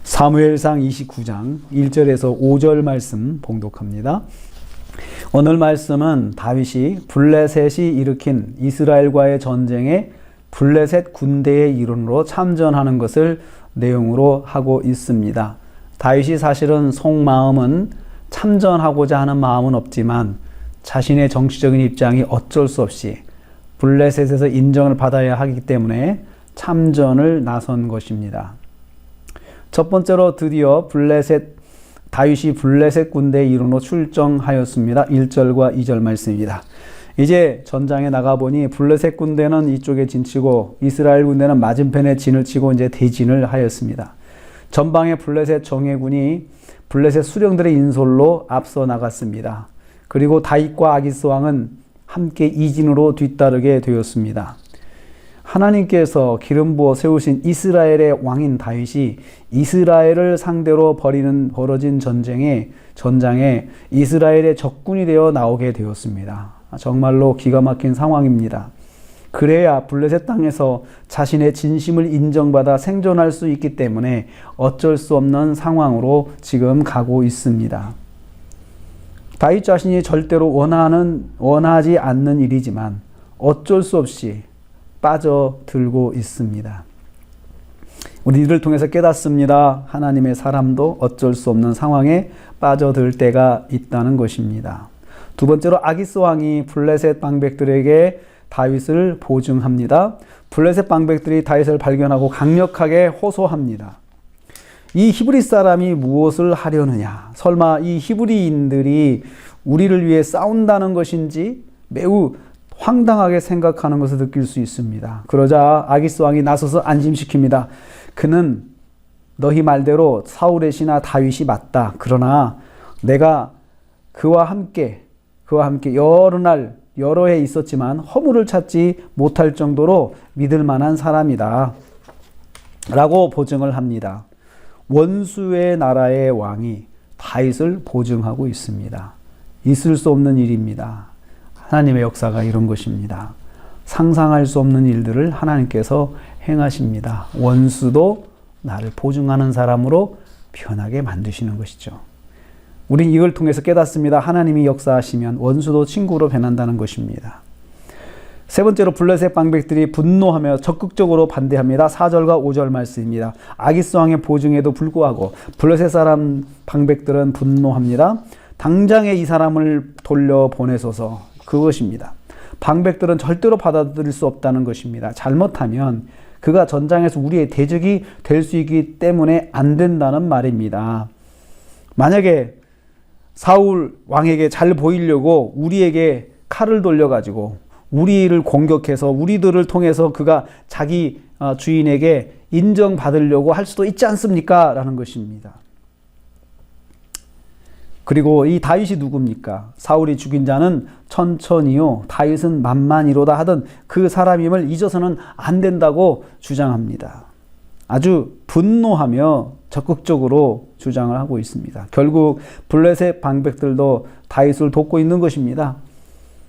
사무엘상 29장 1절에서 5절 말씀 봉독합니다. 오늘 말씀은 다윗이 블레셋이 일으킨 이스라엘과의 전쟁에 블레셋 군대의 일원으로 참전하는 것을 내용으로 하고 있습니다. 다윗이 사실은 속마음은 참전하고자 하는 마음은 없지만 자신의 정치적인 입장이 어쩔 수 없이 블레셋에서 인정을 받아야 하기 때문에 참전을 나선 것입니다. 첫 번째로 드디어 다윗이 블레셋 군대의 일원으로 출정하였습니다. 1절과 2절 말씀입니다. 이제 전장에 나가보니 블레셋 군대는 이쪽에 진치고 이스라엘 군대는 맞은편에 진을 치고 이제 대진을 하였습니다. 전방에 블레셋 정예군이 블레셋 수령들의 인솔로 앞서 나갔습니다. 그리고 다윗과 아기스 왕은 함께 이진으로 뒤따르게 되었습니다. 하나님께서 기름 부어 세우신 이스라엘의 왕인 다윗이 이스라엘을 상대로 벌어진 전장에 이스라엘의 적군이 되어 나오게 되었습니다. 정말로 기가 막힌 상황입니다. 그래야 블레셋 땅에서 자신의 진심을 인정받아 생존할 수 있기 때문에 어쩔 수 없는 상황으로 지금 가고 있습니다. 다윗 자신이 절대로 원하지 않는 일이지만 어쩔 수 없이 빠져들고 있습니다. 우리 이를 통해서 깨닫습니다. 하나님의 사람도 어쩔 수 없는 상황에 빠져들 때가 있다는 것입니다. 두 번째로 아기스 왕이 블레셋 방백들에게 다윗을 보증합니다. 블레셋 방백들이 다윗을 발견하고 강력하게 호소합니다. 이 히브리 사람이 무엇을 하려느냐? 설마 이 히브리인들이 우리를 위해 싸운다는 것인지 매우 황당하게 생각하는 것을 느낄 수 있습니다. 그러자 아기스 왕이 나서서 안심시킵니다. 그는 너희 말대로 사울의 신하 다윗이 맞다. 그러나 내가 그와 함께 여러 해 있었지만 허물을 찾지 못할 정도로 믿을 만한 사람이다. 라고 보증을 합니다. 원수의 나라의 왕이 다윗을 보증하고 있습니다. 있을 수 없는 일입니다. 하나님의 역사가 이런 것입니다. 상상할 수 없는 일들을 하나님께서 행하십니다. 원수도 나를 보증하는 사람으로 변하게 만드시는 것이죠. 우린 이걸 통해서 깨닫습니다. 하나님이 역사하시면 원수도 친구로 변한다는 것입니다. 세 번째로 블레셋 방백들이 분노하며 적극적으로 반대합니다. 4절과 5절 말씀입니다. 아기스 왕의 보증에도 불구하고 블레셋 사람 방백들은 분노합니다. 당장에 이 사람을 돌려보내소서. 그것입니다. 방백들은 절대로 받아들일 수 없다는 것입니다. 잘못하면 그가 전장에서 우리의 대적이 될 수 있기 때문에 안 된다는 말입니다. 만약에 사울 왕에게 잘 보이려고 우리에게 칼을 돌려가지고 우리를 공격해서 우리들을 통해서 그가 자기 주인에게 인정받으려고 할 수도 있지 않습니까? 라는 것입니다. 그리고 이 다윗이 누굽니까? 사울이 죽인 자는 천천히요 다윗은 만만이로다 하던 그 사람임을 잊어서는 안 된다고 주장합니다. 아주 분노하며 적극적으로 주장을 하고 있습니다. 결국 블레셋 방백들도 다윗을 돕고 있는 것입니다.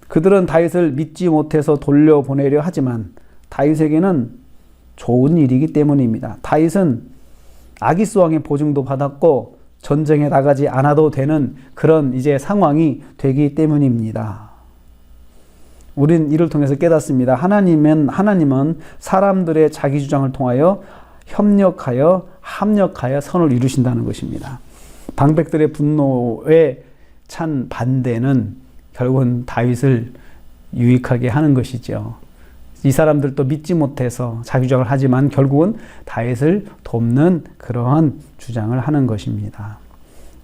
그들은 다윗을 믿지 못해서 돌려보내려 하지만 다윗에게는 좋은 일이기 때문입니다. 다윗은 아기스 왕의 보증도 받았고 전쟁에 나가지 않아도 되는 그런 이제 상황이 되기 때문입니다. 우린 이를 통해서 깨닫습니다. 하나님은 사람들의 자기 주장을 통하여 협력하여 합력하여 선을 이루신다는 것입니다. 방백들의 분노에 찬 반대는 결국은 다윗을 유익하게 하는 것이죠. 이 사람들도 믿지 못해서 자기 주장을 하지만 결국은 다윗을 돕는 그러한 주장을 하는 것입니다.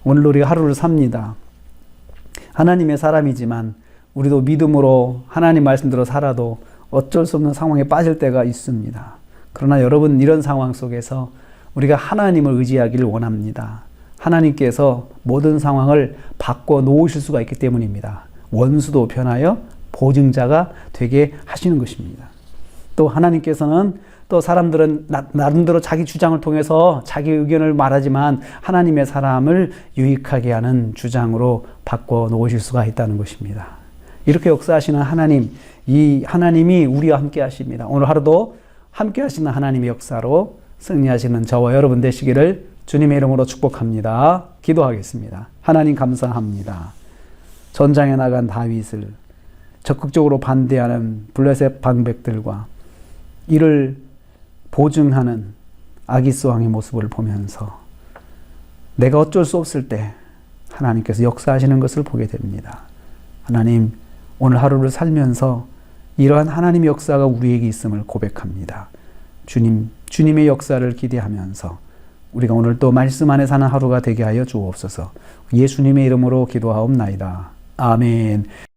오늘 우리가 하루를 삽니다. 하나님의 사람이지만 우리도 믿음으로 하나님 말씀대로 살아도 어쩔 수 없는 상황에 빠질 때가 있습니다. 그러나 여러분 이런 상황 속에서 우리가 하나님을 의지하기를 원합니다. 하나님께서 모든 상황을 바꿔 놓으실 수가 있기 때문입니다. 원수도 변하여 보증자가 되게 하시는 것입니다. 또 하나님께서는 또 사람들은 나름대로 자기 주장을 통해서 자기 의견을 말하지만 하나님의 사람을 유익하게 하는 주장으로 바꿔 놓으실 수가 있다는 것입니다. 이렇게 역사하시는 하나님, 이 하나님이 우리와 함께 하십니다. 오늘 하루도 함께 하시는 하나님의 역사로 승리하시는 저와 여러분 되시기를 주님의 이름으로 축복합니다. 기도하겠습니다. 하나님 감사합니다. 전장에 나간 다윗을 적극적으로 반대하는 블레셋 방백들과 이를 보증하는 아기스 왕의 모습을 보면서 내가 어쩔 수 없을 때 하나님께서 역사하시는 것을 보게 됩니다. 하나님, 오늘 하루를 살면서 이러한 하나님의 역사가 우리에게 있음을 고백합니다. 주님의 역사를 기대하면서 우리가 오늘 또 말씀 안에 사는 하루가 되게 하여 주옵소서. 예수님의 이름으로 기도하옵나이다. 아멘.